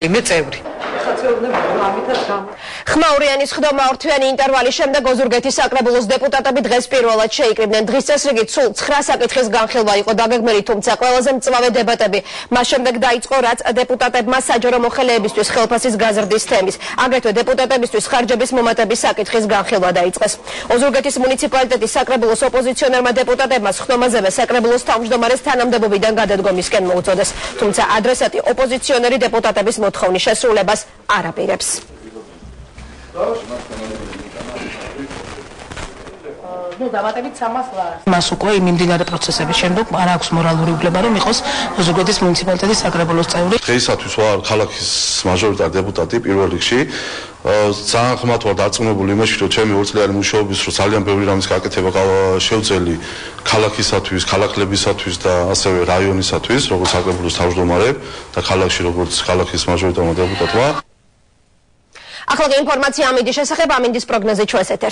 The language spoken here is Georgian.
მე წევრი. ხმაურიანის ხდომა ორთვიანი ინტერვალის შემდეგ ოზურგეთის საკრებულოს დეპუტატები დღეს პირველად შეიკრიბნენ. დღის წესრიგით სულ 9 საკითხის განხილვა იყო დაგეგმილი, თუმცა ყველაზე მწვავე დებატები მას შემდეგ დაიწყო, რაც დეპუტატებმა საჯარო მოხელეებისთვის ხელფასის გაზრდის თემის, აგრეთვე დეპუტატებისთვის ხარჯების მომატების საკითხის განხილვა დაიწყეს. ოზურგეთის მუნიციპალიტეტის საკრებულოს ოპოზიციონერმა დეპუტატებმა ხდომაზევე საკრებულოს თავმჯდომარეს თანამდებობიდან გადადგომისკენ მოუწოდეს, თუმცა ადრესატი ოპოზიციონერი დეპუტატების მოთხოვნის შესრულებას არ აპირებს. მას უკვე მიმდინარე პროცესების შემდეგ არ აქვს მორალური უფლება, რომ იყოს ოზურგეთის მუნიციპალიტეტის საკრებულოს წევრი. დღეისათვის ვარ ქალაქის მაჟორიტარი დეპუტატი პირველ რიგში. ძალიან ხმათ ვარ დარწმუნებული იმაში, რომ ჩემი ორწლიანი მუშაობის დროს ძალიან ბევრი რამის გაკეთება შევძელი ქალაქისათვის, ქალაქლებისათვის და ასევე რაიონისათვის, როგორც საკრებულოს თავმჯდომარემ და ქალაქში როგორც ქალაქის მაჟორიტარმა დეპუტატმა. ახალგაზრდა ინფორმაცია ამინდის შესახებ, ამინდის პროგნოზი ჩვენს ეთერში.